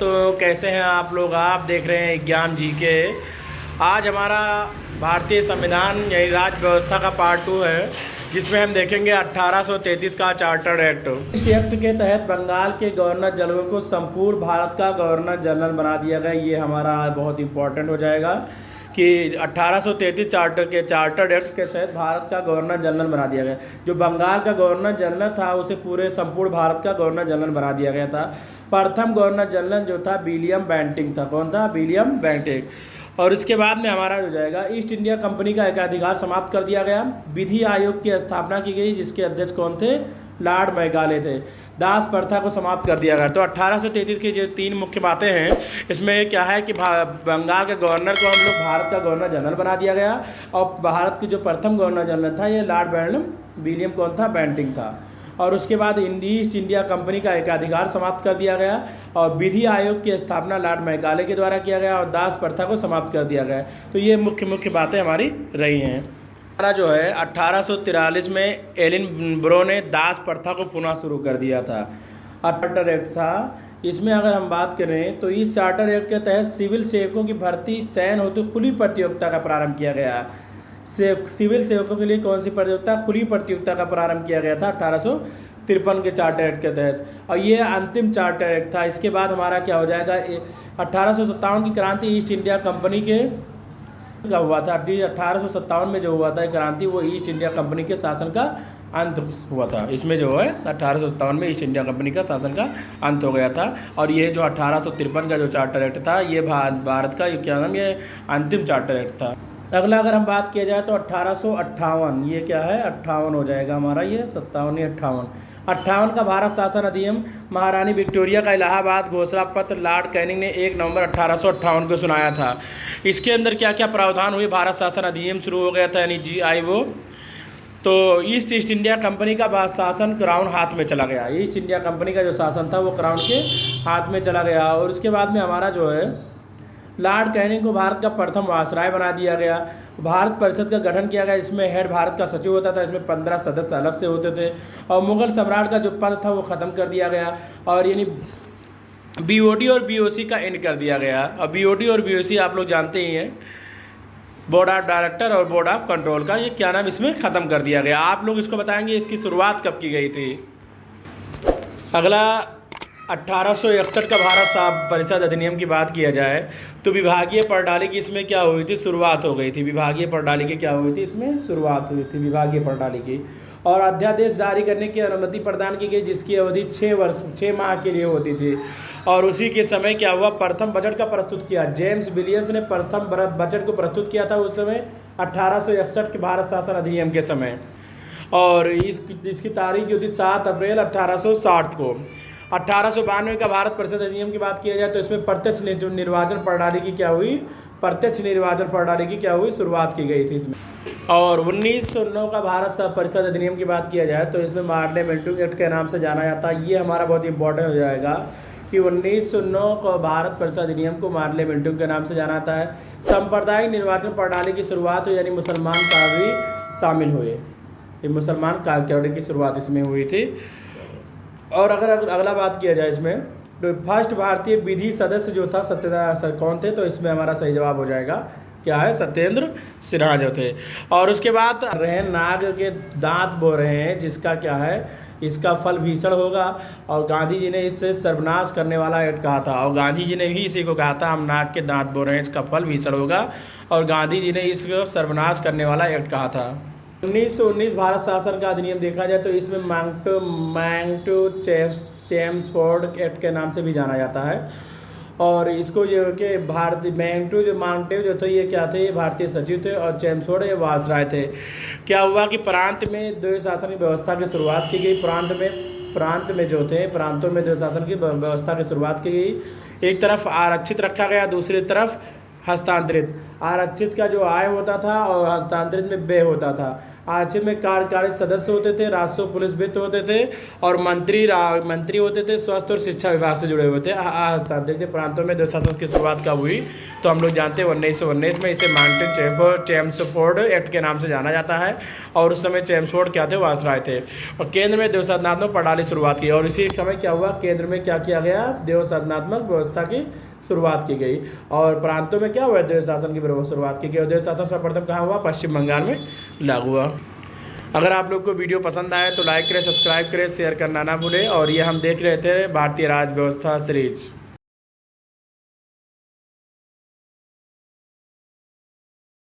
दोस्तों, कैसे हैं आप लोग। आप देख रहे हैं ज्ञान जी के। आज हमारा भारतीय संविधान यानी राज्य व्यवस्था का पार्ट 2 है, जिसमें हम देखेंगे 1833 का चार्टर्ड एक्ट। इस एक्ट के तहत बंगाल के गवर्नर जनरल को संपूर्ण भारत का गवर्नर जनरल बना दिया गया। ये हमारा बहुत इंपॉर्टेंट हो जाएगा कि 1833 चार्टर्ड एक्ट के तहत भारत का गवर्नर जनरल बना दिया गया। जो बंगाल का गवर्नर जनरल था उसे पूरे संपूर्ण भारत का गवर्नर जनरल बना दिया गया था। प्रथम गवर्नर जनरल जो था विलियम बेंटिंक था। कौन था? William Bentinck. और इसके बाद में हमारा हो जाएगा ईस्ट इंडिया कंपनी का एकाधिकार समाप्त कर दिया गया। विधि आयोग की स्थापना की गई, जिसके अध्यक्ष कौन थे? लॉर्ड मैकाले थे। दास प्रथा को समाप्त कर दिया गया। तो 1833 की जो 3 मुख्य बातें हैं, इसमें क्या है कि बंगाल के गवर्नर को हम लोग भारत का गवर्नर जनरल बना दिया गया। और भारत की जो प्रथम गवर्नर जनरल था ये लॉर्ड विलियम कौन था? बेंटिंक था। और उसके बाद ईस्ट इंडिया कंपनी का एकाधिकार समाप्त कर दिया गया और विधि आयोग की स्थापना लॉर्ड मैकाले के द्वारा किया गया और दास प्रथा को समाप्त कर दिया गया। तो ये मुख्य बातें हमारी रही हैं। हमारा जो है 1843 में एलिन ब्रो ने दास प्रथा को पुनः शुरू कर दिया था। चार्टर एक्ट था। इसमें अगर हम बात करें तो इस चार्टर एक्ट के तहत सिविल सेवकों की भर्ती चयन हेतु खुली प्रतियोगिता का प्रारंभ किया गया। सिविल सेवकों के लिए कौन सी प्रतियोगिता? खुली प्रतियोगिता का प्रारंभ किया गया था 1853 के चार्टर एक्ट के तहत। और ये अंतिम चार्टर एक्ट था। इसके बाद हमारा क्या हो जाएगा? 1857 की क्रांति ईस्ट इंडिया कंपनी के का हुआ था। 1857 में जो हुआ था क्रांति, वो ईस्ट इंडिया कंपनी के शासन का अंत हुआ था। इसमें जो है 1857 में ईस्ट इंडिया कंपनी का शासन का अंत हो गया था। और ये जो 1853 का जो चार्टर एक्ट था, ये भारत का क्या नाम, ये अंतिम चार्टर एक्ट था। अगला अगर हम बात किया जाए तो 1858, ये क्या है? 58 हो जाएगा हमारा, ये 57 नहीं 58 का भारत शासन अधिनियम महारानी विक्टोरिया का इलाहाबाद घोषणा पत्र लॉर्ड कैनिंग ने 1 नवंबर 1858 को सुनाया था। इसके अंदर क्या क्या प्रावधान हुए? भारत शासन अधिनियम शुरू हो गया था, यानी GIO। तो ईस्ट इंडिया कंपनी का शासन क्राउन हाथ में चला गया। ईस्ट इंडिया कंपनी का जो शासन था वो क्राउन के हाथ में चला गया। और उसके बाद में हमारा जो है लॉर्ड कैनिंग को भारत का प्रथम वायसराय बना दिया गया। भारत परिषद का गठन किया गया। इसमें हेड भारत का सचिव होता था। इसमें 15 सदस्य अलग से होते थे। और मुगल सम्राट का जो पद था वो ख़त्म कर दिया गया और यानी BOD और BOC का एंड कर दिया गया। और BOD और BOC आप लोग जानते ही हैं, बोर्ड ऑफ डायरेक्टर और बोर्ड ऑफ कंट्रोल का, ये क्या नाम, इसमें ख़त्म कर दिया गया। आप लोग इसको बताएंगे इसकी शुरुआत कब की गई थी। अगला 1861 का भारत परिषद अधिनियम की बात किया जाए तो विभागीय प्रणाली की इसमें क्या हुई थी? शुरुआत हो गई थी। विभागीय प्रणाली की क्या हुई थी? इसमें शुरुआत हुई थी विभागीय प्रणाली की। और अध्यादेश जारी करने की अनुमति प्रदान की गई, जिसकी अवधि 6 माह के लिए होती थी। और उसी के समय क्या हुआ? प्रथम बजट का प्रस्तुत किया। जेम्स विलियम्स ने प्रथम बजट को प्रस्तुत किया था उस समय 1861 के भारत शासन अधिनियम के समय। और इसकी तारीख जो थी 7 अप्रैल 1860 को। 1892 का भारत परिषद अधिनियम की बात किया जाए तो इसमें प्रत्यक्ष निर्वाचन प्रणाली की क्या हुई? प्रत्यक्ष निर्वाचन प्रणाली की क्या हुई? शुरुआत की गई थी इसमें। और 1909 का भारत परिषद अधिनियम की बात किया जाए तो इसमें पार्लियामेंट्री एक्ट के नाम से जाना जाता है। ये हमारा बहुत इंपॉर्टेंट हो जाएगा कि 1909 को भारत परिषद अधिनियम को पार्लियामेंट्री के नाम से जाना जाता है। सांप्रदायिक निर्वाचन प्रणाली की शुरुआत हुई, यानी मुसलमान काजी शामिल हुए। ये मुसलमान काजी की शुरुआत इसमें हुई थी। और अगर अगला बात किया जाए इसमें तो फर्स्ट भारतीय विधि सदस्य जो था सर कौन थे? तो इसमें हमारा सही जवाब हो जाएगा क्या है? सत्येंद्र सिन्हा जो थे। और उसके बाद रहे नाग के दांत बो रहे हैं, जिसका क्या है? इसका फल भीषण होगा। और गांधी जी ने इससे सर्वनाश करने वाला एक्ट कहा था। और गांधी जी ने भी इसी को कहा था, हम नाग के दांत बो रहे हैं, इसका फल भीषण होगा। और गांधी जी ने इसको सर्वनाश करने वाला एक्ट कहा था। 1919 भारत शासन का अधिनियम देखा जाए तो इसमें मैंगटो चेम्सफोर्ड एक्ट के नाम से भी जाना जाता है। और इसको जो कि भारतीय मांगटेव जो थे ये क्या थे? ये भारतीय सचिव थे। और चेम्सफोर्ड ये वायसराय थे। क्या हुआ कि प्रांत में द्वैध शासन की व्यवस्था की शुरुआत की गई। प्रांत में जो थे, प्रांतों में द्वैध शासन की व्यवस्था की शुरुआत की गई। एक तरफ आरक्षित रखा गया, दूसरी तरफ हस्तांतरित। आरक्षित का जो आय होता था और हस्तांतरित में व्यय होता था। राज्य में कार्यकारी सदस्य होते थे, राजस्व पुलिस वित्त होते थे और मंत्री होते थे, स्वास्थ्य और शिक्षा विभाग से जुड़े हुए थे। हस्तांतरित प्रांतों में द्वैध शासन की शुरुआत कब हुई? तो हम लोग जानते हैं 1919 में। इसे माउंटेन चेम्सफोर्ड एक्ट के नाम से जाना जाता है और उस समय चेम्सफोर्ड क्या थे? वायसराय थे। और केंद्र में द्वैध प्रणाली शुरुआत की और इसी समय क्या हुआ? केंद्र में क्या किया गया? द्वैध व्यवस्था की शुरुआत की गई। और प्रांतों में क्या हुआ? द्वैध शासन की शुरुआत की गई। और द्वैध शासन सर्वप्रथम कहाँ हुआ? पश्चिम बंगाल में लागू हुआ। अगर आप लोग को वीडियो पसंद आए तो लाइक करें, सब्सक्राइब करें, शेयर करना ना भूलें। और ये हम देख रहे थे भारतीय राज्य व्यवस्था सीरीज।